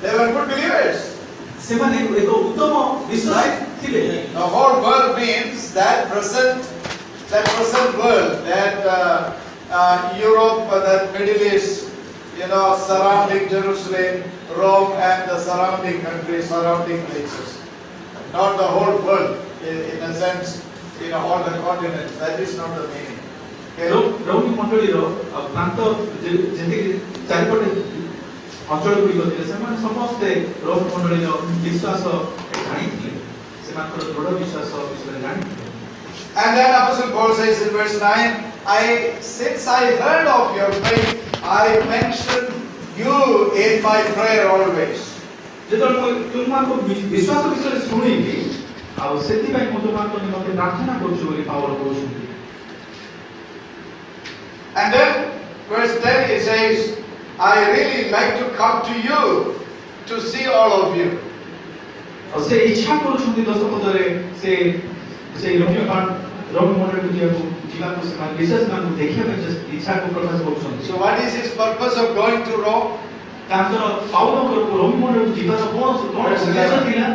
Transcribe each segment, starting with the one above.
They were good believers. ସେମାନେ ଏକ ଉତ୍ତମ ବିଶ୍ୱାସୀ ଥିଲେ। The whole world means that present world, that Europe, that Middle East, surrounding Jerusalem, Rome, and the surrounding countries, surrounding places. Not the whole world, in a sense, all the continents. That is not the meaning. Rome ମଣ୍ଡଳୀର ପ୍ରାନ୍ତ ଯେତିକି ଚାରିପଟେ ଅଞ୍ଚଳ ଗୁଡ଼ିକ ଥିଲେ ସେମାନେ ସମସ୍ତେ Rome ମଣ୍ଡଳୀର ବିଶ୍ୱାସ ଜାଣିଥିଲେ, ସେମାନଙ୍କର ଦୃଢ଼ ବିଶ୍ୱାସ ବିଷୟରେ ଜାଣିଥିଲେ। And then Apostle Paul says in verse 9, since I heard of your faith, I mention you in my prayer always. ଯେତେବେଳେ ମୁଁ ତୁମମାନଙ୍କ ବିଶ୍ୱାସ ବିଷୟରେ ଶୁଣିଲି ଆଉ ସେଥିପାଇଁ ମୁଁ ତୁମମାନଙ୍କ ନିମନ୍ତେ ପ୍ରାର୍ଥନା କରୁଛି ବୋଲି ପାଉଲ କହୁଛନ୍ତି। And then verse 10 it says, I really like to come to you to see all of you. ଆଉ ସେ ଇଚ୍ଛା କରୁଛନ୍ତି 10 ପଦରେ ସେ ରୋମ ମଣ୍ଡଳୀକୁ ଯିବାକୁ ସେମାନେ ବିଶେଷ ମାନଙ୍କୁ ଦେଖିବା ପାଇଁ ଇଚ୍ଛାକୁ ପ୍ରକାଶ କରୁଛନ୍ତି। So what is his purpose of going to Rome? ତାଙ୍କର ପାଉଲଙ୍କର ରୋମ ମଣ୍ଡଳୀକୁ ଯିବାର କଣ ଉଦ୍ଦେଶ୍ୟ ଥିଲା?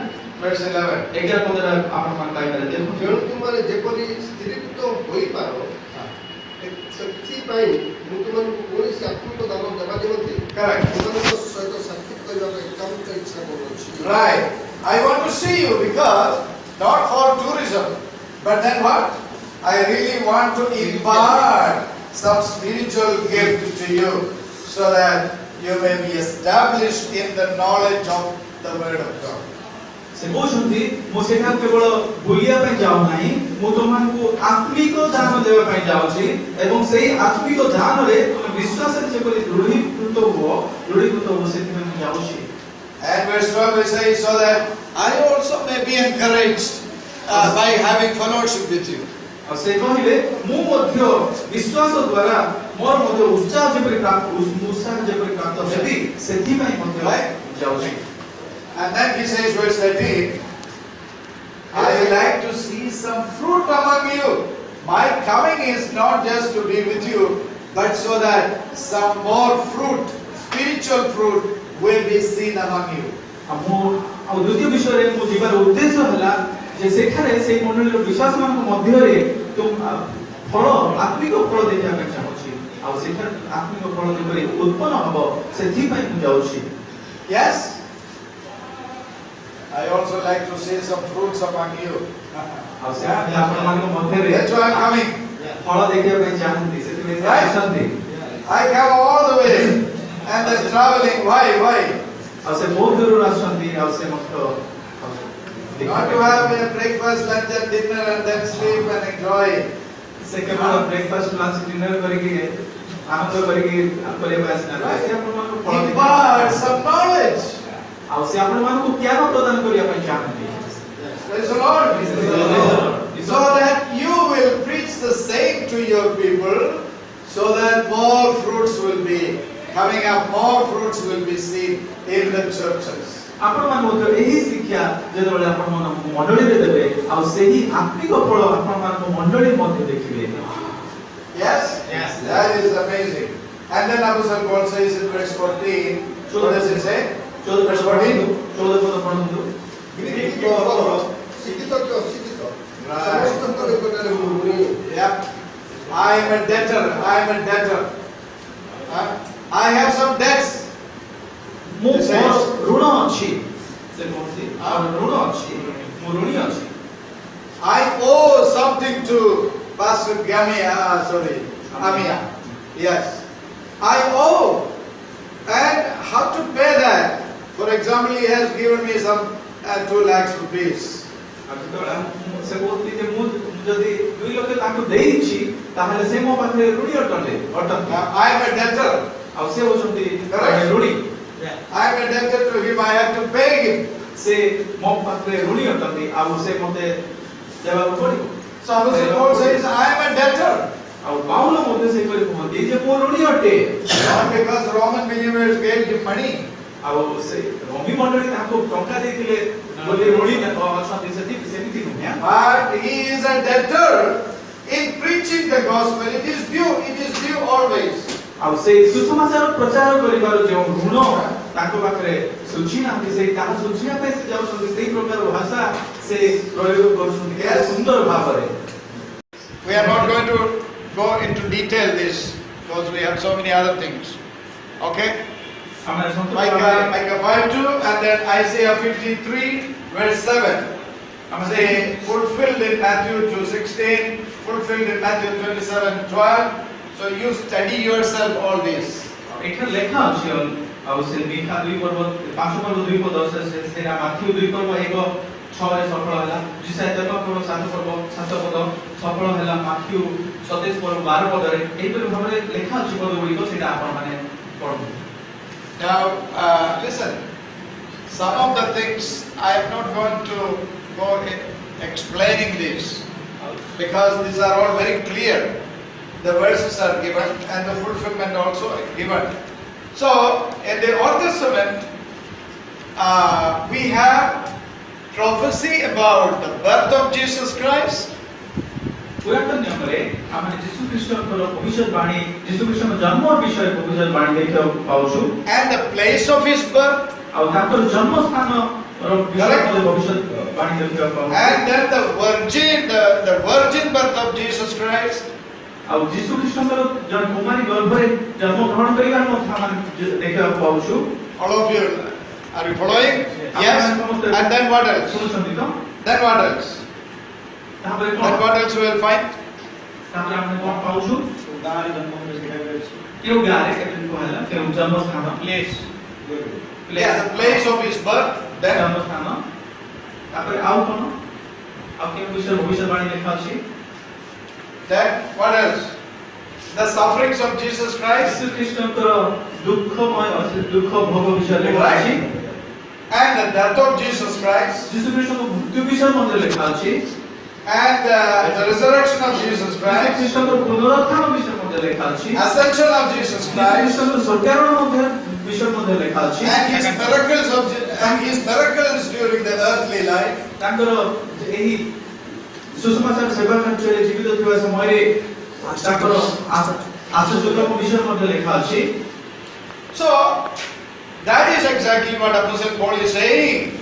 Verse 11. 11 ପଦରେ ଆପଣମାନେ ପାଇପାରିବେ। ଦେଖନ୍ତୁ, ତେଣୁ ତୁମମାନେ ଯେପରି ସ୍ଥିରୀକୃତ ହୋଇପାର ସେଥିପାଇଁ ମୁଁ ତୁମମାନଙ୍କୁ କୌଣସି ଆତ୍ମିକ ଦାନ ଦେବା ନିମନ୍ତେ ତୁମମାନଙ୍କ ସହିତ ସାକ୍ଷାତ କରିବାକୁ ଏକାନ୍ତ ଇଚ୍ଛା କରୁଅଛି। Right. I want to see you because not for tourism, but then what? I really want to impart some spiritual gift to you so that you may be established in the knowledge of the word of God. ସେ କହୁଛନ୍ତି ମୁଁ ସେଠା କେବଳ ବୁଲିବା ପାଇଁ ଯାଉ ନାହିଁ, ମୁଁ ତୁମମାନଙ୍କୁ ଆତ୍ମିକ ଦାନ ଦେବା ପାଇଁ ଯାଉଛି ଏବଂ ସେଇ ଆତ୍ମିକ ଦାନରେ ତୁମେ ବିଶ୍ୱାସରେ ଯେପରି ଦୃଢ଼ୀକୃତ ହୁଅ ସେଥିପାଇଁ ମୁଁ ଯାଉଛି। And verse 12 it says, so that I also may be encouraged by having fellowship with you. ଆଉ ସେ କହିଲେ ମୁଁ ମଧ୍ୟ ବିଶ୍ୱାସ ଦ୍ୱାରା ମୋର ମଧ୍ୟ ଉତ୍ସାହ ଯେପରି ପ୍ରାପ୍ତ ହେବି ସେଥିପାଇଁ ମଧ୍ୟ ଯାଉଛି। And then he says, verse 13, I like to see some fruit among you. My coming is not just to be with you, but so that some more fruit, spiritual fruit, will be seen among you. ଆଉ ଦ୍ୱିତୀୟ ବିଷୟରେ ମୁଁ ଯିବାର ଉଦ୍ଦେଶ୍ୟ ହେଲା ଯେ ସେଠାରେ ସେଇ ମଣ୍ଡଳୀର ବିଶ୍ୱାସମାନଙ୍କ ମଧ୍ୟରେ ଫଳ ଆତ୍ମିକ ଫଳ ଦେଖିବା ପାଇଁ ଚାହୁଁଛି, ଆଉ ସେଠାରେ ଆତ୍ମିକ ଫଳ ଯେପରି ଉତ୍ପନ୍ନ ହେବ ସେଥିପାଇଁ ମୁଁ ଯାଉଛି। Yes? I also like to see some fruits among you. ଆଉ ସେ ଆପଣମାନଙ୍କ ମଧ୍ୟରେ That's why I'm coming. ଫଳ ଦେଖିବା ପାଇଁ ଚାହାନ୍ତି, ସେଥିପାଇଁ ସେ ଆସନ୍ତି। I come all the way and then traveling. Why? ଆଉ ସେ ବହୁତ ଦୂରରୁ ଆସନ୍ତି, ଆଉ ସେ ମଧ୍ୟ Not to have a breakfast, lunch and dinner and then sleep and enjoy. ସେ କେବଳ ବ୍ରେକଫାଷ୍ଟ ଲଞ୍ଚ ଡିନର କରିକି ଆନନ୍ଦ କରିକି କରିବା ପାଇଁ ଆସିନାହାନ୍ତି, ସେ ଆପଣମାନଙ୍କୁ ଫଳ Impart some knowledge. ଆଉ ସେ ଆପଣମାନଙ୍କୁ ଜ୍ଞାନ ପ୍ରଦାନ କରିବା ପାଇଁ ଚାହାନ୍ତି। Praise the Lord. So that you will preach the same to your people, so that more fruits will be coming up, more fruits will be seen in the churches. ଆପଣମାନେ ମଧ୍ୟ ଏହି ଶିକ୍ଷା ଯେତେବେଳେ ଆପଣମାନଙ୍କ ମଣ୍ଡଳୀରେ ଦେବେ ଆଉ ସେହି ଆତ୍ମିକ ଫଳ ଆପଣମାନଙ୍କ ମଣ୍ଡଳୀ ମଧ୍ୟ ଦେଖିବେ। Yes? That is amazing. And then Apostle Paul says in verse 14, what does it say? Verse 14. Yeah. I am a debtor. I have some debts. ଋଣ ଅଛି, ସେ କହନ୍ତି ଋଣ ଅଛି, ମୁଁ ଋଣୀ ଅଛି। I owe something to Pastor Amia. Yes. I owe. And how to pay that? For example, he has given me some 2 lakhs rupees. ସେ କହୁଥିଲେ ଯେ ମୁଁ ଯଦି 2 ଲକ୍ଷ ତାଙ୍କୁ ଦେଇଛି ତାହେଲେ ସେ ମୋ ପାଖରେ ଋଣୀ ଅଟନ୍ତି। I am a debtor. ଆଉ ସେ ହଉଛନ୍ତି ଋଣୀ। I am a debtor to him. I have to pay him. ସେ ମୋ ପାଖରେ ଋଣୀ ଅଟନ୍ତି ଆଉ ସେ ମୋତେ ଦେବାକୁ ପଡ଼ିବ। So Apostle Paul says, I am a debtor. ଆଉ ପାଉଲ ମଧ୍ୟ ସେପରି କୁହନ୍ତି ଯେ ମୁଁ ଋଣୀ ଅଟେ। Not because Roman believers gave him money. ଆଉ ସେ ରୋମୀ ମଣ୍ଡଳୀ ତାଙ୍କୁ ଟଙ୍କା ଦେଇଥିଲେ ବୋଲି ଋଣୀ ଅଛନ୍ତି ସେମିତି ନୁହେଁ। But he is a debtor in preaching the gospel. It is due always. ଆଉ ସେ ସୁସମାଚାର ପ୍ରଚାର କରିବାର ଯେଉଁ ଋଣ ताको पाखरे सूची ना से ताहा सूची पे से जाउ सेही प्रकार भाषा से प्रयोग करछुन के सुंदर भाबरे We are not going to go into detail this because we have so many other things. Okay? हमारे संतो Micah 5:2 and then Isaiah 53 verse 7. Say fulfilled in Matthew 2:16, fulfilled in Matthew 27:12. So you study yourself all this. एठा लेखा अछि ଆଉ ସେ ମିଖା 2 पर्व 5 पर्व 2 को 10 से माथ्यू 2 पर्व 1 6 रे सफल होला जिसाय 3 पर्व 7 पर्व 7 पद सफल होला माथ्यू 27 पर्व 12 पद रे एही पर भाबरे लेखा अछि पद गुडी को सेटा आपण माने पढु Now listen, some of the things I am not going to go in explaining this because these are all very clear. The verses are given and the fulfillment also given. So in the Old Testament we have prophecy about the birth of Jesus Christ. पुरातन नियम रे आमे यीशु ख्रीष्टଙ୍କର भविष्यवाणी यीशु ख्रीष्टଙ୍କ जन्म विषय भविष्यवाणी देखियो पाउछु And the place of his birth. ଆଉ ତାଙ୍କର ଜନ୍ମ ସ୍ଥାନ ର ବିଷୟ ଭବିଷ୍ୟବାणी ଦେଖିयो पाउछु And then the virgin birth of Jesus Christ. ଆଉ ଯୀଶୁ ଖ୍ରୀଷ୍ଟଙ୍କର ଜନ୍ମ କୁମାରୀ ଗର୍ଭରେ ଜନ୍ମ ଗ୍ରହଣ କରିବା ମଧ୍ୟ ଆମେ ଦେଖିବାକୁ ପାଉଛୁ All of you, are you following? Yes. And then what else? ଶୁଣୁଛନ୍ତି ତ Then what else? ତାପରେ Then କଣ what else we will find? ତାପରେ ଆମେ କଣ ପାଉଛୁ ଗାଁରେ ଜନ୍ମ ହେଲେ ସେଇଟା ବି ଅଛି। କେଉଁ ଗାଁରେ କେମିତି କହିଲା କେଉଁ ଜନ୍ମ ସ୍ଥାନ place Yes, the place of his birth. Then ଜନ୍ମ ସ୍ଥାନ ତାପରେ ଆଉ କଣ ଆଉ କେଉଁ ବିଷୟ ଭବିଷ୍ୟବାଣୀ ଲେଖା ଅଛି what else? The sufferings of Jesus Christ ଯୀଶୁ ଖ୍ରୀଷ୍ଟଙ୍କର ଦୁଃଖ ଭୋଗ ବିଷୟ ଲେଖା ଅଛି and the death of Jesus Christ ଯୀଶୁ ଖ୍ରୀଷ୍ଟଙ୍କ ମୃତ୍ୟୁ ବିଷୟ ମଧ୍ୟ ଲେଖା ଅଛି and the resurrection of Jesus ଯୀଶୁ Christ, ଖ୍ରୀଷ୍ଟଙ୍କର ପୁନରୁତ୍ଥାନ ବିଷୟ ମଧ୍ୟ ଲେଖା ଅଛି ascension of Jesus ଯୀଶୁ Christ, ଖ୍ରୀଷ୍ଟଙ୍କର ସ୍ୱର୍ଗାରୋହଣ ମଧ୍ୟ ବିଷୟ ମଧ୍ୟ ଲେଖା ଅଛି and his miracles during the earthly life. ତାଙ୍କର ଏହି ସୁସମାଚାର ସେବା କାର୍ଯ୍ୟରେ ଜୀବିତ ଥିବା ସମୟରେ ତାଙ୍କର ଆଶ୍ଚର୍ଯ୍ୟକର ବିଷୟ ମଧ୍ୟ ଲେଖା ଅଛି So that is exactly what Apostle Paul is saying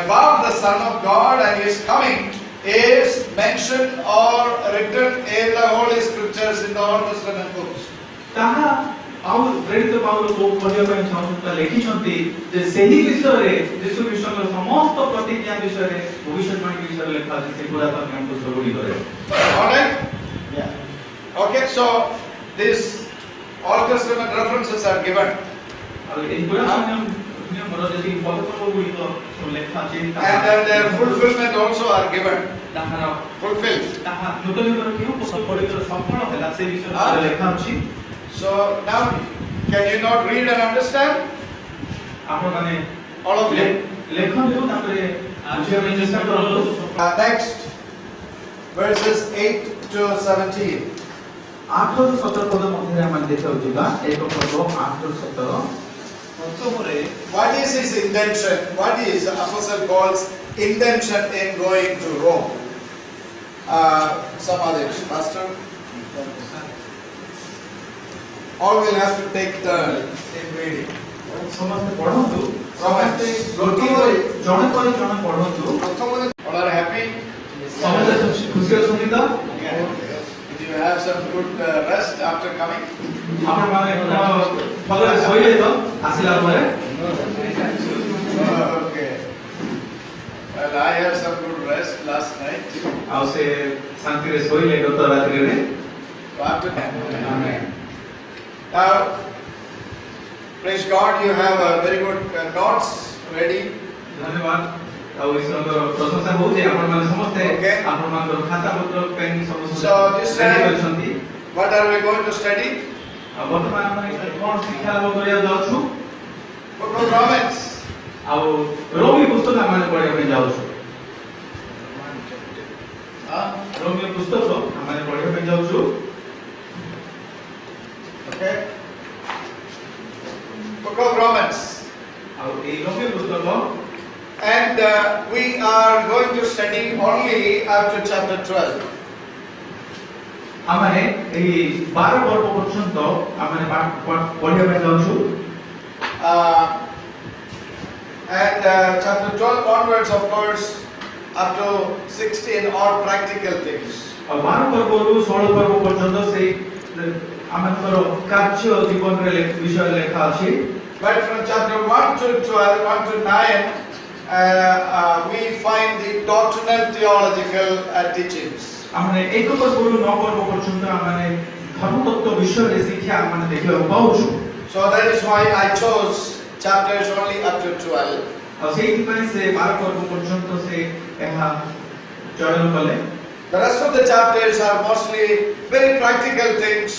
about the Son of God and his coming is mentioned or written in the Holy Scriptures in the Old Testament books. ତାହା ଆଉ ପ୍ରେରିତ ପାଉଲ କହିବା ପାଇଁ ଚାହୁଁଛନ୍ତି ଲେଖିଛନ୍ତି ଯେ ସେହି ବିଷୟରେ ଯୀଶୁ ଖ୍ରୀଷ୍ଟଙ୍କର ସମସ୍ତ ପ୍ରତିଜ୍ଞା ବିଷୟରେ ଭବିଷ୍ୟବାଣୀ ବିଷୟରେ ଲେଖା ଅଛି ସେ ପୁରାତନ ନିୟମ ପୁସ୍ତକ ଗୁଡ଼ିକରେ Alright? Yeah. Okay, so these Old Testament references are given. ଆଉ ଏହି ପୁରାତନ ନିୟମର ଯେତିକି ପଦପର୍ବ ଗୁଡ଼ିକ ସବୁ ଲେଖା ଅଛି And then their fulfillment also are given. ତାହାର Fulfilled. ତାହା ନୂତନ ନିୟମର କେଉଁ ପୁସ୍ତକ ଗୁଡ଼ିକର ସଫଳ ହେଲା ସେ ବିଷୟରେ ଲେଖା ଅଛି So now, can you not read and understand? ଆପଣମାନେ All of you. ଲେଖନ୍ତୁ ତାପରେ ବୁଝିବା ପାଇଁ ଚେଷ୍ଟା କରନ୍ତୁ Next, verses 8 to 17. 8 ରୁ 17 ପଦ ମଧ୍ୟରେ ଆମେ ଦେଖିବାକୁ ଯିବା ଏକ ପର୍ବ 8 ରୁ 17 ପ୍ରଥମରେ What is his intention? What is Apostle Paul's intention in going to Rome? Some others, Pastor. All will have to take turn in reading. ସମସ୍ତେ ପଢନ୍ତୁ ସମସ୍ତେ ଗୋଟିଏ ଜଣେ ପରେ ଜଣେ ପଢନ୍ତୁ ପ୍ରଥମରେ All are happy? ସମସ୍ତେ ଖୁସି ଅଛନ୍ତି ତ Did you have some good rest after coming? ଆପଣମାନେ ଭଲରେ ଶୋଇଲେ ତ ଆସିଲା ପରେ Okay. Well, I had some good rest last night. ଆଉ ସେ ଶାନ୍ତିରେ ଶୋଇଲେ ଗତ ରାତ୍ରିରେ After Now, praise God, you have a very good notes ready. ଧନ୍ୟବାଦ ଆଉ ଈଶ୍ୱରଙ୍କର ପ୍ରଶଂସା ହଉଛି ଆପଣମାନେ ସମସ୍ତେ Okay. ଆପଣମାନଙ୍କର ଖାତା ପତ୍ର ପେନ୍ ସବୁ So, this ରେଡି time- କରିଛନ୍ତି What are we going to study? ଆଉ ବର୍ତ୍ତମାନ ଆମେ କ'ଣ ଶିକ୍ଷା ଲାଭ କରିବାକୁ ଯାଉଛୁ Book of Romans. ଆଉ ରୋମୀ ପୁସ୍ତକ ଆମେ ପଢିବା ପାଇଁ ଯାଉଛୁ ରୋମୀ ପୁସ୍ତକ ଆମେ ପଢିବା ପାଇଁ ଯାଉଛୁ Okay. Book of Romans. ଆଉ ଏଇ ରୋମୀ ପୁସ୍ତକ And we are going to study only up to chapter 12. ଆମେ ଏଇ 12 ପର୍ବ ପର୍ଯ୍ୟନ୍ତ ଆମେ ପଢିବା ପାଇଁ ଯାଉଛୁ And chapter 12 onwards, of course, up to 16 are practical things. ଆଉ 12 ପର୍ବରୁ 16 ପର୍ବ ପର୍ଯ୍ୟନ୍ତ ସେଇ ଆମଙ୍କର କାର୍ଯ୍ୟ ଜୀବନରେ ବିଷୟ ଲେଖା ଅଛି। But from chapter 1 to 12, 1 to 9, we find the doctrinal theological teachings. ଆମେ ଏକ ପର୍ବରୁ 9 ପର୍ବ ପର୍ଯ୍ୟନ୍ତ ଆମେ ଧର୍ମତତ୍ତ୍ୱ ବିଷୟରେ ଶିକ୍ଷା ଆମେ ଦେଖିବାକୁ ପାଉଛୁ। So that is why I chose chapters only up to 12. ଆଉ ସେଇଥିପାଇଁ ସେ 12 ପର୍ବ ପର୍ଯ୍ୟନ୍ତ ସେ ଏହା ଚୟନ କଲେ। The rest of the chapters are mostly very practical things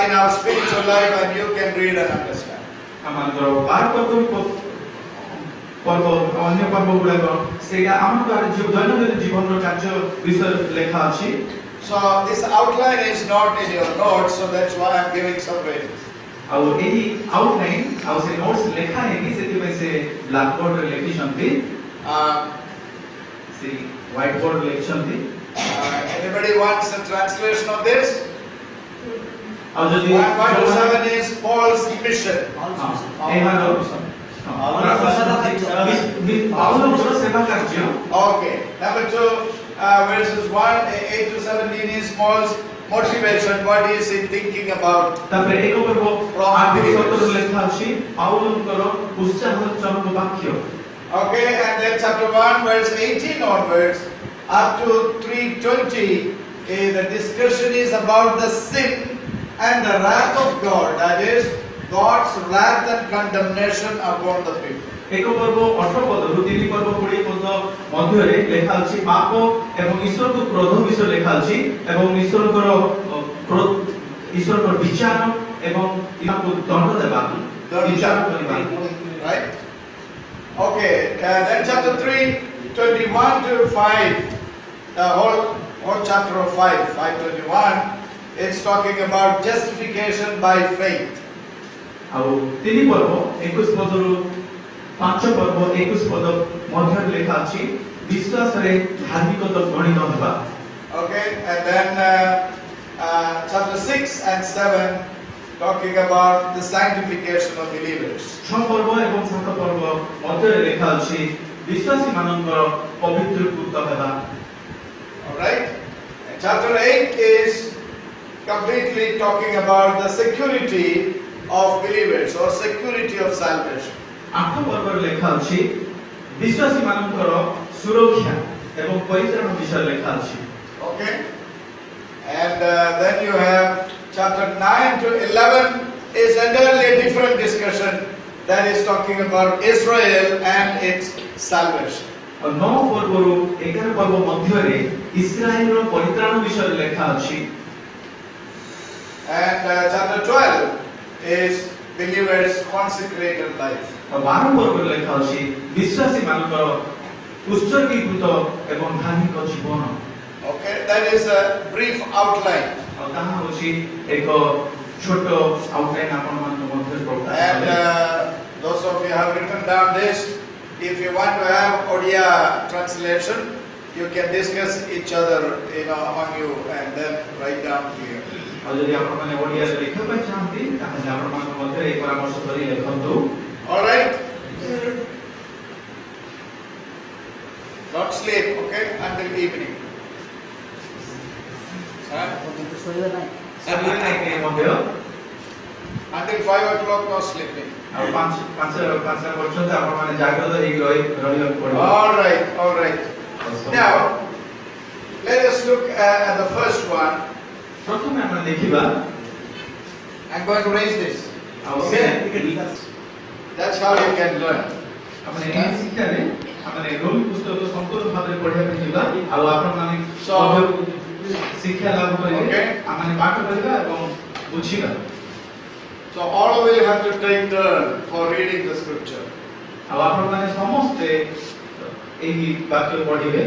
in our spiritual life, and you can read and understand. ଆମଙ୍କର 12 ପର୍ବ ଅନ୍ୟ ପର୍ବ ଗୁଡାକ ସେଇଟା ଆମର ଦୈନନ୍ଦିନ ଜୀବନର କାର୍ଯ୍ୟ ବିଷୟରେ ଲେଖା ଅଛି। So this outline is not in your notes, so that's why I'm giving some readings. ଆଉ ଏହି ଆଉଟଲାଇନ୍ ଆଉ ସେ ନୋଟ୍ସ ଲେଖା ହେଇନି, ସେଥିପାଇଁ ସେ ବ୍ଲାକ୍ ବୋର୍ଡରେ ଲେଖିଛନ୍ତି, ସେ ହ୍ୱାଇଟ୍ ବୋର୍ଡରେ ଲେଖିଛନ୍ତି। Anybody wants a translation of this? ଆଉ ଯଦି 1 to 7 is Paul's mission. ଏହାର ପାଉଲଙ୍କର ସେବା କାର୍ଯ୍ୟ। Okay. Number 2, verses 8 to 17 is Paul's motivation. What is he thinking about? ତାପରେ ଏକ ପର୍ବ 8 ରୁ 17 ଲେଖା ଅଛି ପାଉଲଙ୍କର ଉତ୍ସାହଜନକ ବାକ୍ୟ। Okay, and then chapter 1, verse 18 onwards, up to 3:20, the discussion is about the sin and the wrath of God. That is, God's wrath and condemnation upon the people. ଏକ ପର୍ବ 18 ପଦରୁ 3 ପର୍ବ 20 ପଦ ମଧ୍ୟରେ ଲେଖା ଅଛି ପାପ ଏବଂ ଈଶ୍ୱରଙ୍କ କ୍ରୋଧ ବିଷୟ ଲେଖା ଅଛି ଏବଂ ଈଶ୍ୱରଙ୍କର ବିଚାର ଏବଂ ତାଙ୍କୁ ଦଣ୍ଡ ଦେବା ବିଚାର କରିବା। Right? Okay, then chapter 3, 21 to 5, the whole chapter of 5:21, it's talking about justification by faith. ଆଉ 3 ପର୍ବ 21 ପଦରୁ 5 ପର୍ବ 21 ପଦ ମଧ୍ୟରେ ଲେଖା ଅଛି ବିଶ୍ୱାସରେ ଧାର୍ମିକତା ଗଣିତ ହେବା। Okay, and then chapter 6 and 7 talking about the sanctification of believers. 6 ପର୍ବ ଏବଂ 7 ପର୍ବ ମଧ୍ୟରେ ଲେଖା ଅଛି ବିଶ୍ୱାସୀ ମାନଙ୍କର ପବିତ୍ରୀକୃତ ହେବା। All right? And chapter 8 is completely talking about the security of believers or security of salvation. 8 ପର୍ବର ଲେଖା ଅଛି ବିଶ୍ୱାସୀ ମାନଙ୍କର ସୁରକ୍ଷା ଏବଂ ପରିତ୍ରାଣ ବିଷୟରେ ଲେଖା ଅଛି। Okay? And then you have chapter 9 to 11 is entirely a different discussion that is talking about Israel and its salvation. 9 ପର୍ବରୁ 11 ପର୍ବ ମଧ୍ୟରେ ଇସ୍ରାଏଲର ପରିତ୍ରାଣ ବିଷୟରେ ଲେଖା ଅଛି। And chapter 12 is believers' consecrated life. 12 ପର୍ବରେ ଲେଖା ଅଛି ବିଶ୍ୱାସୀ ମାନଙ୍କର ଉତ୍ସର୍ଗୀକୃତ ଏବଂ ଧାର୍ମିକ ଜୀବନ। Okay, that is a brief outline. ଆଉ ତାହା ହେଉଛି ଏକ ଛୋଟ ଆଉଟଲାଇନ୍ ଆପଣମାନଙ୍କ ମଧ୍ୟରେ ପ୍ରକାଶ And କଲେ। those of you have written down this, if you want to have Odia translation, you can discuss each other, among you, and then write down here. ଆଉ ଯଦି ଆପଣମାନେ ଓଡ଼ିଆରେ ଲେଖିବା ପାଇଁ ଚାହାନ୍ତି ତାହେଲେ ଆପଣମାନଙ୍କ ମଧ୍ୟରେ ଏହି ପରାମର୍ଶ କରି ଲେଖନ୍ତୁ। All right? Don't sleep, okay, until evening. Huh? ଶୋଇବେ ନାହିଁ ମଧ୍ୟ Until 5 o'clock, no sleeping. ଆଉ 5 ପର୍ଯ୍ୟନ୍ତ ଆପଣମାନେ ଜାଗ୍ରତ ହେଇକି ରହିବାକୁ ପଡ଼ିବ। All right. Now, let us look at the first one. ପ୍ରଥମେ ଆମେ ଦେଖିବା I'm going to raise this. ଆଉ Okay? That's how you can learn. ଆମେ ଏହି ଶିକ୍ଷାରେ ଆମେ ରୋମ ପୁସ୍ତକ ସମ୍ପୂର୍ଣ୍ଣ ଭାବରେ ପଢ଼ିବା ପାଇଁ ଯିବା ଆଉ ଆପଣମାନେ ଶିକ୍ଷା ଲାଭ କରିବେ। Okay. ଆମେ ପାଠ କରିବା ଏବଂ ବୁଝିବା। So all of you have to take turn for reading the scripture. ଆଉ ଆପଣମାନେ ସମସ୍ତେ ଏହି ବାକ୍ୟ ପଢ଼ିବେ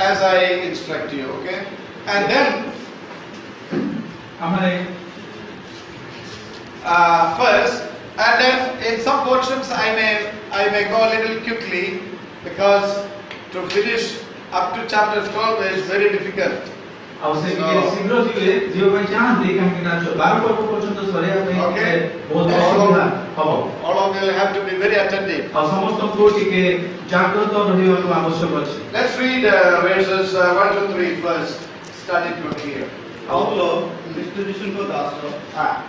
As I instruct you, okay? And then ଆମେ first, and then in some portions I may go a little quickly because to finish up to chapter 12 is very difficult. ଆଉ ସେ ଟିକେ ଶୀଘ୍ର ଯିବା ପାଇଁ ଚାହାନ୍ତି କାହିଁକି ନା 12 ପର୍ବ ପର୍ଯ୍ୟନ୍ତ ସରିବା ପାଇଁ Okay. ବହୁତ ଅସୁବିଧା ହବ। All of you will have to be very attentive. ଆଉ ସମସ୍ତଙ୍କୁ ଟିକେ ଜାଗ୍ରତ ରହିବାକୁ ଆବଶ୍ୟକ ଅଛି। Let's read verses 1 to 3 first, starting from here. Paul ଖ୍ରୀଷ୍ଟ ଯୀଶୁଙ୍କ ଦାସ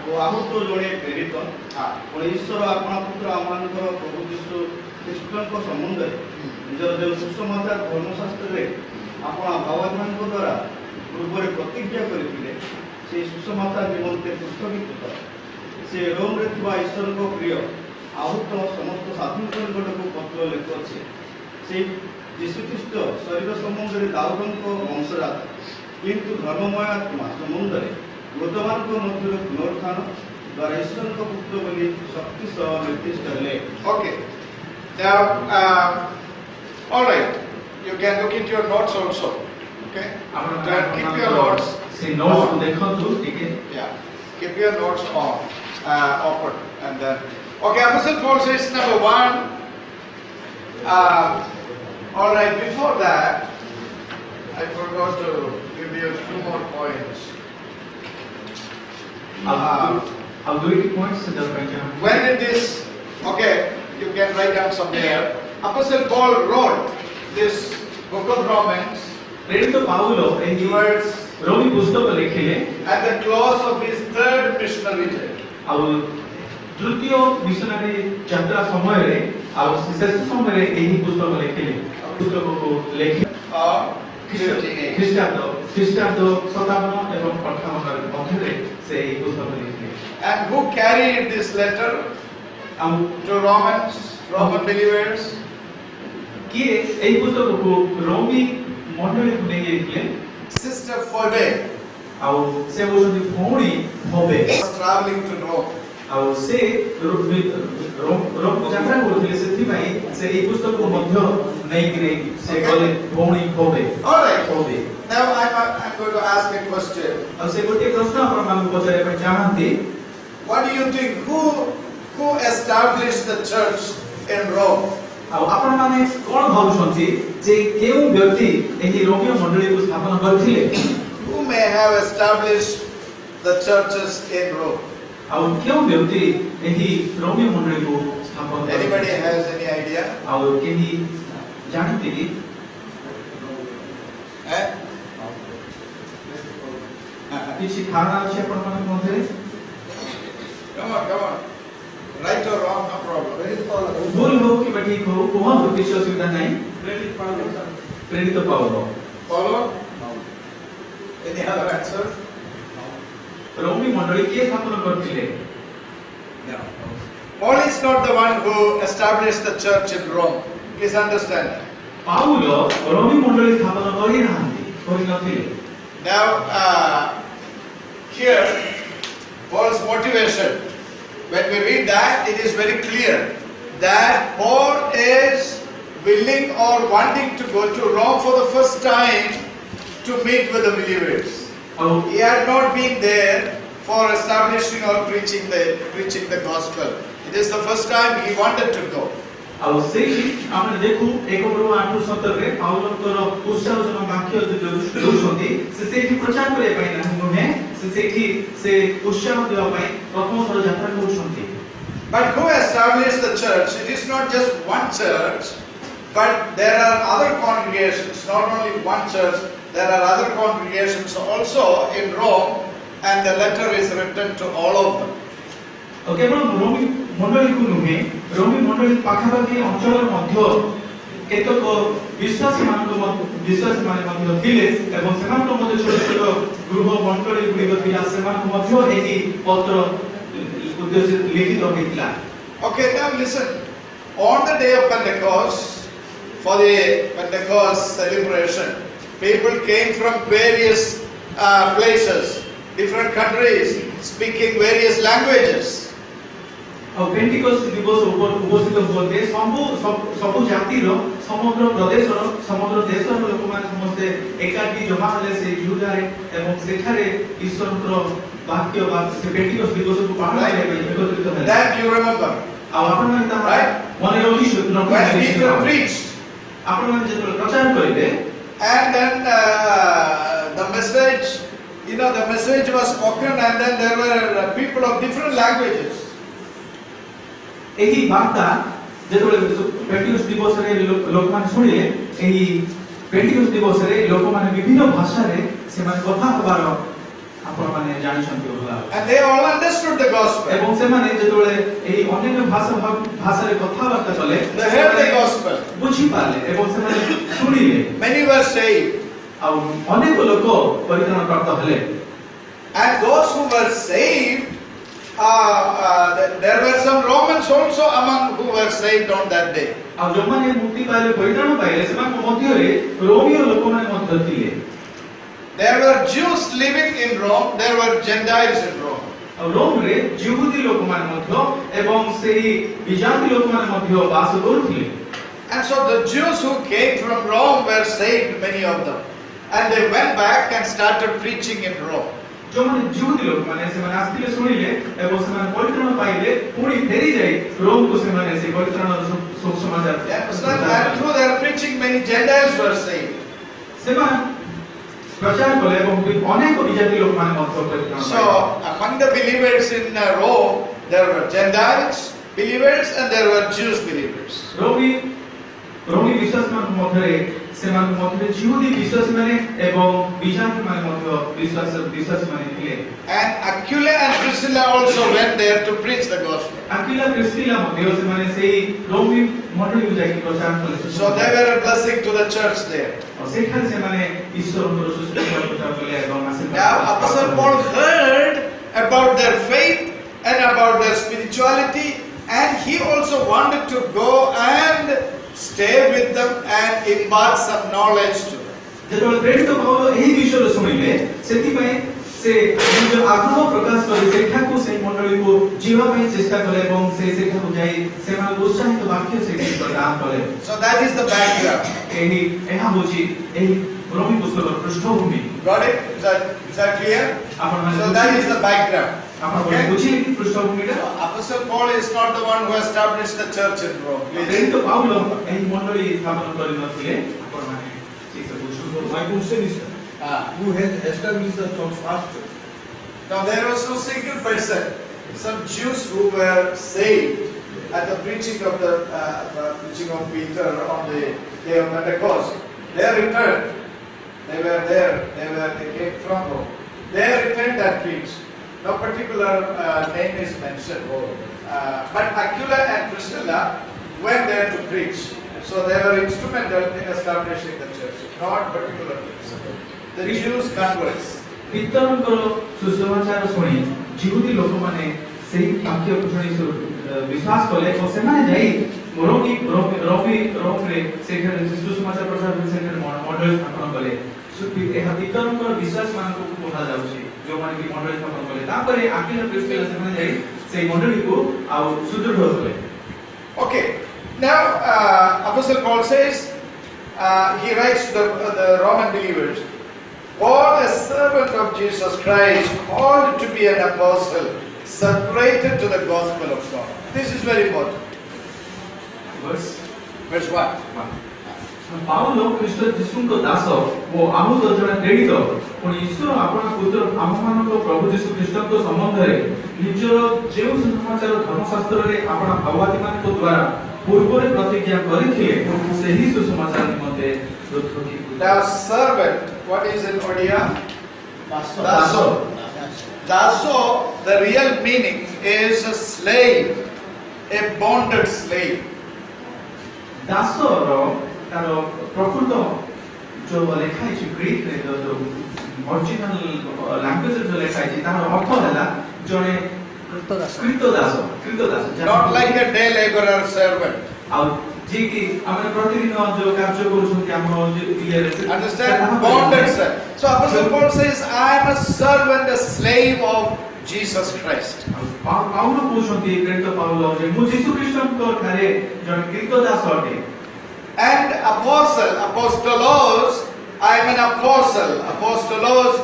ଓ ଆହୁତ ଜଣେ ପ୍ରେରିତ ଓ ଈଶ୍ୱର ଆପଣା ପୁତ୍ର ଆମମାନଙ୍କର ପ୍ରଭୁ ଯୀଶୁ ଖ୍ରୀଷ୍ଟଙ୍କ ସମ୍ବନ୍ଧରେ ନିଜର ଯେଉଁ ସୁସମାଚାର ଧର୍ମଶାସ୍ତ୍ରରେ ଆପଣ ଭାବମାନଙ୍କ ଦ୍ୱାରା ପୂର୍ବରେ ପ୍ରତିଜ୍ଞା କରିଥିଲେ ସେହି ସୁସମାଚାର ନିମନ୍ତେ ପୃଷ୍ଠଭୂତ ସେ ରୋମରେ ଥିବା ଈଶ୍ୱରଙ୍କ ପ୍ରିୟ ଆହୁତ ସମସ୍ତ ସାଧୁଙ୍କ ନିକଟକୁ ପତ୍ର ଲେଖୁଅଛି। ସେହି ଯୀଶୁଖ୍ରୀଷ୍ଟ ଶରୀର ସମ୍ବନ୍ଧରେ ଦାଉଦଙ୍କ ବଂଶଜାତ କିନ୍ତୁ ଧର୍ମମୟ ଆତ୍ମା ସମ୍ବନ୍ଧରେ ମୃତମାନଙ୍କ ମଧ୍ୟରୁ ପୁନରୁତ୍ଥାନ ଦ୍ୱାରା ଈଶ୍ୱରଙ୍କ ପୁତ୍ର ବୋଲି ଶକ୍ତି ସହ ନିର୍ଦ୍ଦିଷ୍ଟ ହେଲେ। Okay. Now, all right. You can look into your notes also. Okay. Keep your notes. ସେ ନୋଟ୍ସ କୁ ଦେଖନ୍ତୁ ଟିକେ। Yeah. Keep your notes on, open, and then. Okay. Apostle Paul says number 1. All right. Before that, I forgot to give you 2 more points. ଆଉ ଦୁଇଟି point ସେ ଦେବା ପାଇଁ ଚାହାନ୍ତି। When it is, okay, you can write down somewhere. Apostle Paul wrote this book of Romans ପ୍ରେରିତ Paul ଏହି towards Romi ପୁସ୍ତକ ଲେଖିଲେ at the close of his 3rd missionary journey. ଆଉ ତୃତୀୟ ମିଶନାରୀ ଯାତ୍ରା ସମୟରେ ଆଉ ଶେଷ ସମୟରେ ଏହି ପୁସ୍ତକ ଲେଖିଲେ। ପୁସ୍ତକକୁ ଲେଖି ଖ୍ରୀଷ୍ଟାବ୍ଦ 57 ଏବଂ 58 ମଧ୍ୟରେ ସେ ଏହି ପୁସ୍ତକ ଲେଖିଲେ। And who carried this letter ଆଉ to Roman believers? କିଏ ଏହି ପୁସ୍ତକକୁ ରୋମୀ ମଣ୍ଡଳୀକୁ ନେଇ ଯାଇଥିଲେ? Sister Phoebe ଆଉ ସେ ହେଉଛନ୍ତି ଭଉଣୀ ଫୋବେ। was traveling to Rome. ଆଉ ସେ ରୋମ ଯାତ୍ରା କରୁଥିଲେ, ସେଥିପାଇଁ ସେ ଏହି ପୁସ୍ତକକୁ ମଧ୍ୟ ନେଇକିରି ସେ ଗଲେ ଭଉଣୀ ଫୋବେ। All right. ଫୋବେ। Now I'm going to ask a question. ଆଉ ସେ ଗୋଟିଏ ପ୍ରଶ୍ନ ଆପଣମାନଙ୍କୁ ପଚାରିବା ପାଇଁ ଚାହାନ୍ତି। What do you think? Who established the church in Rome? ଆଉ ଆପଣମାନେ କଣ ଭାବୁଛନ୍ତି ଯେ କେଉଁ ବ୍ୟକ୍ତି ଏହି ରୋମୀୟ ମଣ୍ଡଳୀକୁ ସ୍ଥାପନ କରିଥିଲେ? Who may have established the churches in Rome? ଆଉ କେଉଁ ବ୍ୟକ୍ତି ଏହି ରୋମୀୟ ମଣ୍ଡଳୀକୁ ସ୍ଥାପନ Anybody କରିଥିଲେ? has any idea? ଆଉ କେହି ଜାଣନ୍ତି କି? Eh? କିଛି ଧାରଣା ଅଛି ଆପଣମାନଙ୍କ ମଧ୍ୟରେ? Come on. Right or wrong, no problem. ପ୍ରେରିତ ପାଉଲ ଭୁଲ ହଉ କିମ୍ବା ଠିକ ହଉ କୁହନ୍ତୁ, କିଛି ଅସୁବିଧା ନାହିଁ। ପ୍ରେରିତ Paul. Follow? Any other answer? Romi ମଣ୍ଡଳୀ କିଏ ସ୍ଥାପନ କରିଥିଲେ? No. Paul is not the one who established the church in Rome. Please understand. Paul ରୋମୀ ମଣ୍ଡଳୀ ସ୍ଥାପନ କରିନଥିଲେ। Now, here, Paul's motivation, when we read that, it is very clear that Paul is willing or wanting to go to Rome for the first time to meet with the believers. ଆଉ He had not been there for establishing or preaching the gospel. It is the first time he wanted to go. ଆଉ ସେଇଠି ଆମେ ଦେଖୁ 1:8-17ରେ ପାଉଲଙ୍କର ଉତ୍ସାହଜନକ ବାକ୍ୟ ଦେଉଛନ୍ତି। ସେ ସେଇଠି ପ୍ରଚାର କରିବା ପାଇଁ ନୁହେଁ, ସେ ସେଇଠି ସେ ଉତ୍ସାହ ଦେବା ପାଇଁ ପ୍ରଥମ ଥର ଯାତ୍ରା କରୁଛନ୍ତି। But who established the church? It is not just one church, but there are other congregations, not only one church, there are other congregations also in Rome, and the letter is written to all of them. ଆଉ କେବଳ ରୋମୀ ମଣ୍ଡଳୀକୁ ନୁହେଁ, ରୋମୀ ମଣ୍ଡଳୀ ପାଖାପାଖି ଅଞ୍ଚଳରେ ମଧ୍ୟ କେତେକ ବିଶ୍ୱାସୀମାନେ ମଧ୍ୟ ଥିଲେ ଏବଂ ସେମାନଙ୍କ ମଧ୍ୟ ଛୋଟ ଛୋଟ ଗୃହ ମଣ୍ଡଳୀ ଗୁଡ଼ିକ ଥିଲା, ସେମାନଙ୍କୁ ମଧ୍ୟ ଏହି ପତ୍ର ଉଦ୍ଦେଶ୍ୟ ଲିଖିତ ହୋଇଥିଲା। Okay, now listen. On the day of Pentecost, for the Pentecost celebration, people came from various places, different countries, speaking various languages. ଆଉ ପେଣ୍ଟିକଷ୍ଟ ଦିବସ ଉପସ୍ଥିତ ହୁଅନ୍ତି ସବୁ ଜାତିର, ସମଗ୍ର ପ୍ରଦେଶର, ସମଗ୍ର ଦେଶର ଲୋକମାନେ ସମସ୍ତେ ଏକାଠି ଜମା ହେଲେ ସେଇ ଯୁଗରେ ଏବଂ ସେଠାରେ ଈଶ୍ୱରଙ୍କର ବାକ୍ୟ ବା ସେ ପେଣ୍ଟିକଷ୍ଟ ଦିବସକୁ ପାଳନ କରିବା ପାଇଁ ଏକତ୍ରିତ ହେଲେ। That you remember. ଆଉ ଆପଣମାନେ ତାହା Right? ମନେ When Peter preached, ଆପଣମାନେ ଯେତେବେଳେ ପ୍ରଚାର କରିବେ and then the message, the message was spoken, and then there were people of different languages. ଏହି ବାର୍ତ୍ତା ଯେତେବେଳେ ପେଣ୍ଟିକୋଷ୍ଟ ଦିବସରେ ଲୋକମାନେ ଶୁଣିଲେ, ଏହି ପେଣ୍ଟିକୋଷ୍ଟ ଦିବସରେ ଲୋକମାନେ ବିଭିନ୍ନ ଭାଷାରେ ସେମାନେ କଥା ହେବାର ଆପଣମାନେ ଜାଣିଛନ୍ତି ବୋଲା। And they all understood the gospel. ଏବଂ ସେମାନେ ଯେତେବେଳେ ଏହି ଅନ୍ୟାନ୍ୟ ଭାଷାରେ କଥାବାର୍ତ୍ତା କଲେ, They heard the gospel. ବୁଝିପାରିଲେ ଏବଂ ସେମାନେ ଶୁଣିଲେ। Many were saved. ଆଉ ଅନେକ ଲୋକ ପରିତ୍ରାଣ ପ୍ରାପ୍ତ ହେଲେ। And those who were saved, there were some Romans also among who were saved on that day. ଆଉ ଯୋଉମାନେ ମୁକ୍ତି ପାଇଲେ, ପରିତ୍ରାଣ ପାଇଲେ, ସେମାନଙ୍କ ମଧ୍ୟରେ ରୋମୀୟ ଲୋକମାନେ ମଧ୍ୟ ଥିଲେ। There were Jews living in Rome, there were Gentiles in Rome. ଆଉ ରୋମରେ ଯିହୁଦୀ ଲୋକମାନେ ମଧ୍ୟ ଏବଂ ସେହି ବିଜାତି ଲୋକମାନେ ମଧ୍ୟ ବାସ କରୁଥିଲେ। And so the Jews who came from Rome were saved, many of them. And they went back and started preaching in Rome. ଯୋଉମାନେ ଯିହୁଦୀ ଲୋକମାନେ ସେମାନେ ଆସିଥିଲେ, ଶୁଣିଲେ ଏବଂ ସେମାନେ ପରିତ୍ରାଣ ପାଇଲେ, ପୁଣି ଫେରି ଯାଇ ରୋମକୁ ସେମାନେ ସେ ପରିତ୍ରାଣର ସୁସମାଚାର And through their preaching, many Gentiles were saved. ସେମାନେ ପ୍ରଚାର କଲେ ଏବଂ ଅନେକ ବିଜାତି ଲୋକମାନେ ମଧ୍ୟ ପରିତ୍ରାଣ ପାଇଲେ। So among the believers in Rome, there were Gentiles believers and there were Jews believers. Romi ବିଶ୍ୱାସୀମାନଙ୍କ ମଧ୍ୟରେ ସେମାନଙ୍କ ମଧ୍ୟରେ ଯିହୁଦୀ ବିଶ୍ୱାସୀମାନେ ଏବଂ ବିଜାତିମାନେ ମଧ୍ୟ ବିଶ୍ୱାସୀମାନେ ଥିଲେ। And Aquila and Priscilla also went there to preach the gospel. ଆକ୍ୱିଲା ପ୍ରିସ୍କିଲା ମଧ୍ୟ ସେମାନେ ସେହି ରୋମୀ ମଣ୍ଡଳୀକୁ ଯାଇକି ପ୍ରଚାର କଲେ। So they were a blessing to the church there. ଆଉ ସେଠାରେ ସେମାନେ ଈଶ୍ୱରଙ୍କର ସୁସମାଚାର ପ୍ରଚାର କଲେ ଏବଂ ଆଶୀର୍ବାଦ। Now Apostle Paul heard about their faith and about their spirituality, and he also wanted to go and stay with them and impart some knowledge to them. ଯେତେବେଳେ ପ୍ରେରିତ ପାଉଲ ଏହି ବିଷୟରେ ଶୁଣିଲେ, ସେଥିପାଇଁ ସେ ନିଜ ଆଗ୍ରହ ପ୍ରକାଶ କରି ସେଠାକୁ ସେହି ମଣ୍ଡଳୀକୁ ଯିବା ପାଇଁ ଚେଷ୍ଟା କଲେ ଏବଂ ସେ ସେଠାକୁ ଯାଇ ସେମାନଙ୍କୁ ଉତ୍ସାହିତ ବାକ୍ୟ ସେଠି ପ୍ରଦାନ କଲେ। So that is the background. ଏହା ହେଉଛି ଏହି ରୋମୀ ପୁସ୍ତକର ପୃଷ୍ଠଭୂମି। Got it? Is that clear? So that is the background. ଆପଣ ବୁଝିଲେ କି ପୃଷ୍ଠଭୂମିଟା? Apostle Paul is not the one who established the church in Rome. Please. ପ୍ରେରିତ ପାଉଲ ଏହି ମଣ୍ଡଳୀ ସ୍ଥାପନ କରିନଥିଲେ। ଆପଣମାନେ ଠିକ୍ ସେ ବୁଝନ୍ତୁ। My question is, who has established the church first? Now there was no single person. Some Jews who were saved at the preaching of Peter on the day of Pentecost. They returned. They were there. They came from Rome. They returned and preached. No particular name is mentioned. But Aquila and Priscilla went there to preach. So they were instrumental in establishing the church. Not particular person. The Jews converts. ପିତରଙ୍କର ସୁସମାଚାର ଶୁଣି ଯିହୁଦୀ ଲୋକମାନେ ସେହି ବାକ୍ୟକୁ ଶୁଣି ବିଶ୍ୱାସ କଲେ ଏବଂ ସେମାନେ ଯାଇ ରୋମରେ ସେଠାରେ ସୁସମାଚାର ପ୍ରଚାର କରି ସେଠାରେ ମଣ୍ଡଳୀ ସ୍ଥାପନ କଲେ। ଏହା ପିତରଙ୍କର ବିଶ୍ୱାସମାନଙ୍କୁ କୁହାଯାଉଛି, ଯେଉଁମାନେ କି ମଣ୍ଡଳୀ ସ୍ଥାପନ କଲେ। ତାପରେ ଆକ୍ୱିଲା ପ୍ରିସ୍କିଲା ସେମାନେ ଯାଇ ସେହି ମଣ୍ଡଳୀକୁ ଆଉ ସୁଦୃଢ଼ କଲେ। Okay. Now Apostle Paul says, he writes to the Roman believers, Paul, a servant of Jesus Christ, called to be an apostle, separated to the gospel of God. This is very important. Verse 1. Paul ଖ୍ରୀଷ୍ଟ ଯୀଶୁଙ୍କ ଦାସ ଓ ଆମକୁ ଜଣେ ପ୍ରେରିତ ପୁଣି ଈଶ୍ୱର ଆପଣା ପୁତ୍ର ଆମମାନଙ୍କ ପ୍ରଭୁ ଯୀଶୁ ଖ୍ରୀଷ୍ଟଙ୍କ ସମ୍ବନ୍ଧରେ ନିଜର ଯେଉଁ ସୁସମାଚାର ଧର୍ମଶାସ୍ତ୍ରରେ ଆପଣା ଭାବାଦୀମାନଙ୍କ ଦ୍ୱାରା ପୂର୍ବରେ ପ୍ରତିଜ୍ଞା କରିଥିଲେ ସେହି ସୁସମାଚାର ନିମନ୍ତେ Now servant, what is in Odia? Daso. Daso, the real meaning is a slave, a bonded slave. ଦାସର ତାର ପ୍ରକୃତ ଯୋଉ ଲେଖା ହେଇଛି ଗ୍ରୀକରେ ଯୋଉ ଅରିଜିନାଲ ଲାଙ୍ଗୁଏଜରେ ଯୋଉ ଲେଖା ହେଇଛି ତାର ଅର୍ଥ ହେଲା ଜଣେ କ୍ରୀତଦାସ। Not like a day laborer servant. ଆଉ ଯିଏ କି ଆମେ ପ୍ରତିଦିନ ଯୋଉ କାର୍ଯ୍ୟ କରୁଛନ୍ତି ଆମ ଇଏରେ Understand? Bonded servant. So Apostle Paul says, I am a servant, a slave of Jesus Christ. Paul କହୁଛନ୍ତି ପ୍ରେରିତ ପାଉଲ ଯେ ମୁଁ ଯୀଶୁ ଖ୍ରୀଷ୍ଟଙ୍କ ଠାରେ ଜଣେ କ୍ରୀତଦାସ ଅଟେ। And apostolos, I am an apostle. Apostolos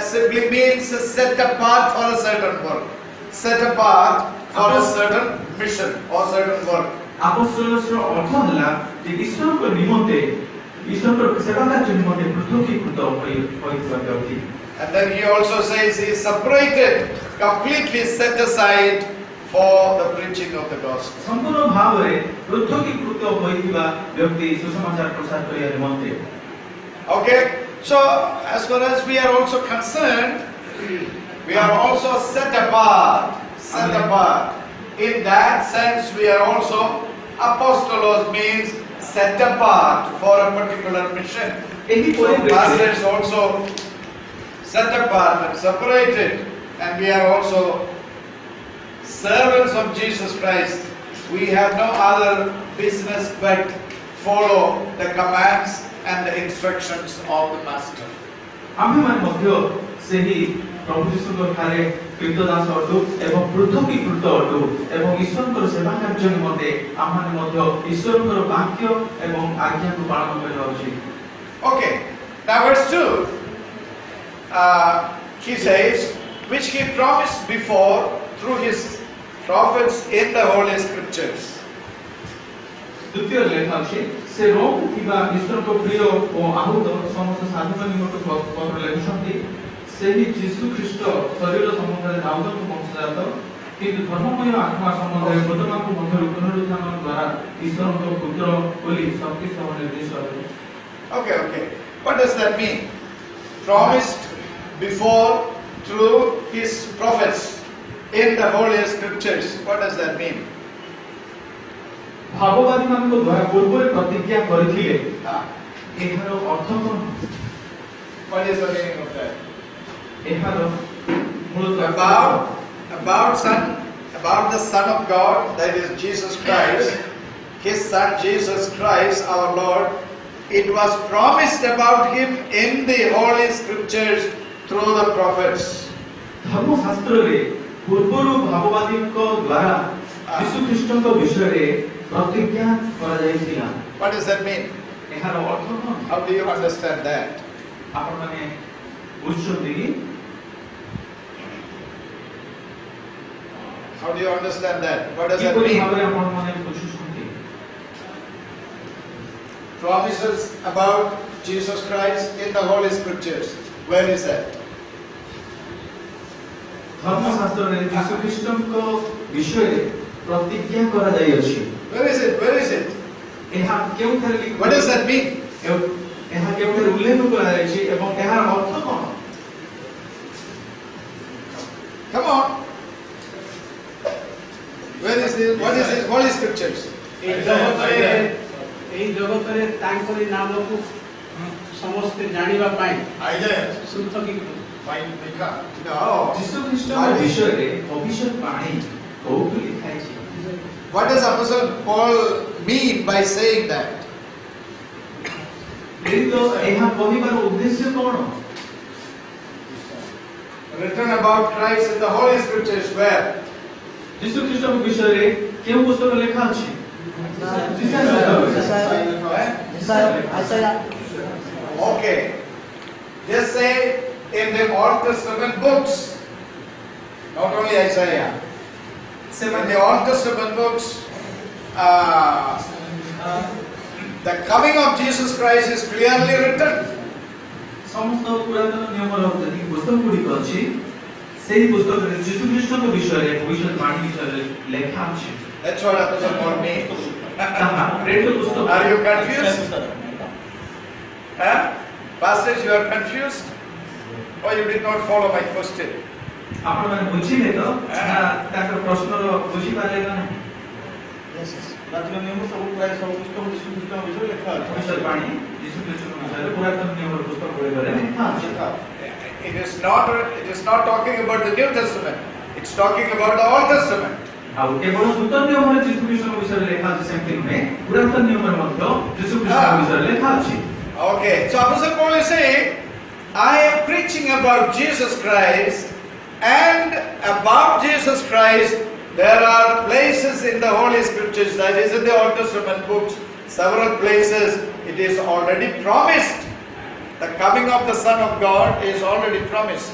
simply means set apart for a certain work. Set apart for a certain mission or certain work. ଆପୋସ୍ତଲର ଅର୍ଥ ହେଲା ଯେ ଈଶ୍ୱରଙ୍କ ନିମନ୍ତେ ଈଶ୍ୱରଙ୍କର ସେବା କାର୍ଯ୍ୟ ନିମନ୍ତେ ପୃଥକୀକୃତ ହୋଇଥିବା ବ୍ୟକ୍ତି। And then he also says he is separated, completely set aside for the preaching of the gospel. ସମ୍ପୂର୍ଣ୍ଣ ଭାବରେ ପୃଥକୀକୃତ ହୋଇଥିବା ବ୍ୟକ୍ତି ସୁସମାଚାର ପ୍ରଚାର କରିବା ନିମନ୍ତେ। Okay, so as far as we are also concerned, we are also set apart. Set Amen. apart. In that sense, we are also apostolos, means set apart for a particular mission. ଏହି So ପରିପ୍ରେକ୍ଷୀରେ pastors also set apart and separated, and we are also servants of Jesus Christ. We have no other business but follow the commands and the instructions of the master. ଆମ୍ଭେମାନେ ମଧ୍ୟ ସେହି ପ୍ରଭୁ ଯୀଶୁଙ୍କ ଠାରେ କୀର୍ତ୍ତଦାସ ଅଟୁ ଏବଂ ପୃଥକୀକୃତ ଅଟୁ ଏବଂ ଈଶ୍ୱରଙ୍କର ସେବା କାର୍ଯ୍ୟ ନିମନ୍ତେ ଆମମାନେ ମଧ୍ୟ ଈଶ୍ୱରଙ୍କର ବାକ୍ୟ ଏବଂ ଆଜ୍ଞାକୁ ପାଳନ କରିବା ଉଚିତ। Okay, now verse 2. He says, which he promised before through his prophets in the Holy Scriptures. ଦ୍ୱିତୀୟ ଲେଖା ଅଛି ସେ ରୋମ୍ ଥିବା ଈଶ୍ୱରଙ୍କ ପ୍ରିୟ ଓ ଆହୁତ ସମସ୍ତ ସାଧୁଙ୍କ ନିମନ୍ତେ ପତ୍ର ଲେଖୁଛନ୍ତି ସେହି ଯୀଶୁ ଖ୍ରୀଷ୍ଟ ଶରୀର ସମ୍ବନ୍ଧରେ ଦାଉଦଙ୍କ ବଂଶଜାତ କିନ୍ତୁ ଧର୍ମମୟ ଆତ୍ମା ସମ୍ବନ୍ଧରେ ମୃତମାନଙ୍କ ମଧ୍ୟରୁ ପୁନରୁତ୍ଥାନ ଦ୍ୱାରା ଈଶ୍ୱରଙ୍କ ପୁତ୍ର ବୋଲି ଶକ୍ତି ସହ ନିର୍ଦ୍ଦିଷ୍ଟ ହେଲେ। Okay. What does that mean? Promised before through his prophets in the Holy Scriptures. What does that mean? ଭାବବାଦୀମାନଙ୍କ ଦ୍ୱାରା ପୂର୍ବରେ ପ୍ରତିଜ୍ଞା କରିଥିଲେ Ah, ଏହାର ଅର୍ଥ କ'ଣ? what is the meaning of that? ଏହାର ମୂଳ About the Son of God, that is Jesus Christ, his Son Jesus Christ, our Lord. It was promised about him in the Holy Scriptures through the prophets. ଧର୍ମଶାସ୍ତ୍ରରେ ପୂର୍ବରୁ ଭାବବାଦୀଙ୍କ ଦ୍ୱାରା ଯୀଶୁ ଖ୍ରୀଷ୍ଟଙ୍କ ବିଷୟରେ ପ୍ରତିଜ୍ଞା କରାଯାଇଥିଲା। What does that mean? ଏହାର ଅର୍ଥ କ'ଣ? How do you understand that? ଆପଣମାନେ ବୁଝୁଛନ୍ତି କି? How do you understand that? What does that କିପରି mean? ଭାବରେ ଆପଣମାନେ ବୁଝୁଛନ୍ତି? Promises about Jesus Christ in the Holy Scriptures. Where is that? ଧର୍ମଶାସ୍ତ୍ରରେ ଯୀଶୁ ଖ୍ରୀଷ୍ଟଙ୍କ ବିଷୟରେ ପ୍ରତିଜ୍ଞା କରାଯାଇଅଛି। Where is it? Where is it? ଏହା କେଉଁଠାରେ What does that mean? ଏହା କେଉଁଠାରେ ଉଲ୍ଲେଖ କରାଯାଇଛି ଏବଂ ଏହାର ଅର୍ଥ କ'ଣ? Come on. Where is this? What is this Holy Scriptures? এই জগତରେ ତାଙ୍କରି ନାମକୁ ସମସ୍ତେ ଜାଣିବା ପାଇଁ ପୃଥକୀକୃତ। No. ଯୀଶୁ ଖ୍ରୀଷ୍ଟଙ୍କ ବିଷୟରେ ଭବିଷ୍ୟବାଣୀ କୋଉଠି ଲେଖା ହେଇଛି? What does Apostle Paul mean by saying that? ପ୍ରେରିତ ଏହା କହିବାର ଉଦ୍ଦେଶ୍ୟ କ'ଣ? Written about Christ in the Holy Scriptures. Where? ଯୀଶୁ ଖ୍ରୀଷ୍ଟଙ୍କ ବିଷୟରେ କେଉଁ ପୁସ୍ତକ ଲେଖା ଅଛି? Okay. Just say in the Old Testament books. Not only Isaiah. In the Old Testament books, the coming of Jesus Christ is clearly written. ସମସ୍ତ ପୁରାତନ ନିୟମର ଯେତିକି ପୁସ୍ତକ ଗୁଡ଼ିକ ଅଛି ସେହି ପୁସ୍ତକରେ ଯୀଶୁ ଖ୍ରୀଷ୍ଟଙ୍କ ବିଷୟରେ ଭବିଷ୍ୟବାଣୀ ବିଷୟରେ ଲେଖା ଅଛି। That's what Apostle Paul means. ତାହା ପ୍ରେରିତ ପୁସ୍ତକ। Are you confused? Huh? Pastors, you are confused? Or you did not follow my question? ଆପଣମାନେ ବୁଝିଲେ ତ? ନା ତାଙ୍କର ପ୍ରଶ୍ନର ବୁଝିପାରିଲେ ନା ନାହିଁ? ପ୍ରାଚୀନ ନିୟମ ସବୁ ପ୍ରାୟ ସବୁ ପୁସ୍ତକ ଯୀଶୁ ଖ୍ରୀଷ୍ଟଙ୍କ ବିଷୟରେ ଲେଖା ଅଛି। ଭବିଷ୍ୟବାଣୀ ଯୀଶୁ ଖ୍ରୀଷ୍ଟଙ୍କ ବିଷୟରେ ପୁରାତନ ନିୟମର ପୁସ୍ତକ ଗୁଡ଼ିକରେ ଲେଖା ଅଛି। It is not talking about the New Testament. It's talking about the Old Testament. ଆଉ କେବଳ ନୂତନ ନିୟମରେ ଯୀଶୁ ଖ୍ରୀଷ୍ଟଙ୍କ ବିଷୟରେ ଲେଖା ଅଛି ସେମିତି ନୁହେଁ, ପୁରାତନ ନିୟମରେ ମଧ୍ୟ ଯୀଶୁ ଖ୍ରୀଷ୍ଟଙ୍କ ବିଷୟରେ ଲେଖା ଅଛି। Okay, so Apostle Paul is saying, I am preaching about Jesus Christ, and about Jesus Christ there are places in the Holy Scriptures, that is in the Old Testament books, several places it is already promised. The coming of the Son of God is already promised.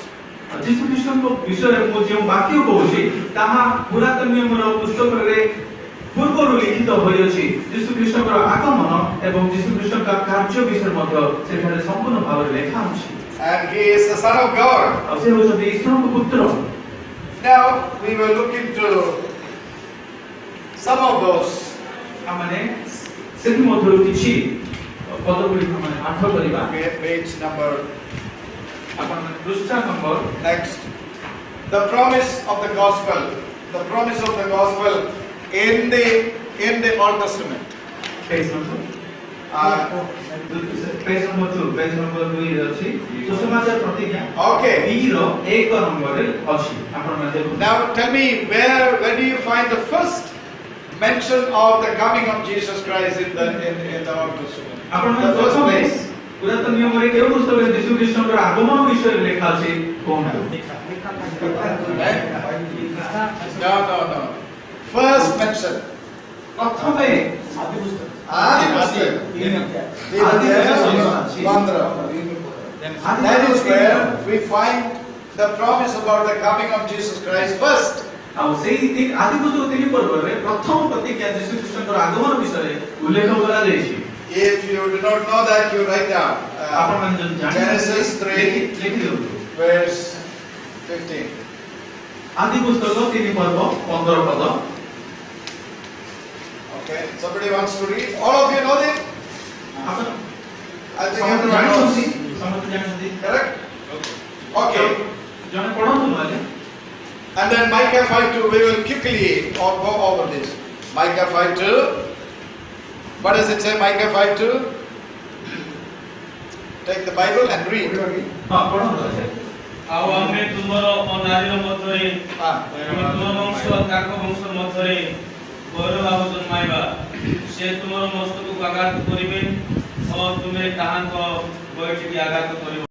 ଯୀଶୁ ଖ୍ରୀଷ୍ଟଙ୍କ ବିଷୟରେ ମୁଁ ଯେଉଁ ବାକ୍ୟ କହୁଛି ତାହା ପୁରାତନ ନିୟମର ପୁସ୍ତକରେ ପୂର୍ବରୁ ଲିଖିତ ହୋଇଅଛି ଯୀଶୁ ଖ୍ରୀଷ୍ଟଙ୍କର ଆଗମନ ଏବଂ ଯୀଶୁ ଖ୍ରୀଷ୍ଟଙ୍କ କାର୍ଯ୍ୟ ବିଷୟରେ ମଧ୍ୟ ସେଠାରେ ସମ୍ପୂର୍ଣ୍ଣ ଭାବରେ ଲେଖା ଅଛି। And he is the Son of God. ଆଉ ସେ ହେଉଛନ୍ତି ଈଶ୍ୱରଙ୍କ ପୁତ୍ର। Now we will look into some of those. ଆମେ ସେଥିମଧ୍ୟରୁ କିଛି ପଦଗୁଡ଼ିକ ଆମେ ପାଠ କରିବା। Page number ଆପଣମାନେ ପୃଷ୍ଠା number next. The promise of the gospel. The promise of the gospel in the Old Testament. Page number page number 2 page number 2 ରେ ଅଛି ସୁସମାଚାର ପ୍ରତିଜ୍ଞା। Okay. 1 ନମ୍ବରରେ ଅଛି। ଆପଣମାନେ ଦେଖନ୍ତୁ। Now tell me where do you find the first mention of the coming of Jesus Christ in the Old Testament? ଆପଣମାନେ The first ପ୍ରଥମେ place. ପୁରାତନ ନିୟମରେ କେଉଁ ପୁସ୍ତକରେ ଯୀଶୁ ଖ୍ରୀଷ୍ଟଙ୍କର ଆଗମନ ବିଷୟରେ ଲେଖା ଅଛି କୁହନ୍ତୁ। No. First mention. ପ୍ରଥମେ Adi Pustak. That is where we find the promise about the coming of Jesus Christ first. ଆଉ ସେଇ ଆଦି ପୁସ୍ତକ 3 ପର୍ବରେ ପ୍ରଥମ ପ୍ରତିଜ୍ଞା ଯୀଶୁ ଖ୍ରୀଷ୍ଟଙ୍କର ଆଗମନ ବିଷୟରେ ଉଲ୍ଲେଖ କରାଯାଇଛି। If you do not know that, you write down. ଆପଣମାନେ ଯଦି Genesis 3 ଲେଖି ଦିଅନ୍ତୁ। verse 15. ଆଦି ପୁସ୍ତକ 3 ପର୍ବ 15 ପଦ। Okay, somebody wants to read. All of you know it? ଆପଣ I think ସମସ୍ତେ everyone ଜାଣିଛନ୍ତି knows. ସମସ୍ତେ ଜାଣିଛନ୍ତି। Correct? Okay. ଜଣେ ପଢ଼ନ୍ତୁ ନହେଲେ। And then Micah 5:2, we will quickly go over this. Micah 5:2. What does it say, Micah 5:2? Take the Bible and read. ହଁ ପଢ଼ନ୍ତୁ ନହେଲେ। ଆଉ ଆମେ ତୁମର ଅନାରୀର ମଧ୍ୟରେ Ah. ତୁମ ବଂଶ ତାଙ୍କ ବଂଶ ମଧ୍ୟରେ ଗୌରଭାବ ଜନ୍ମାଇବା ସେ ତୁମର ମସ୍ତକକୁ ଆଘାତ କରିବେ ଓ ତୁମେ ତାହାଙ୍କ ବୟସକୁ ଆଘାତ କରିବ।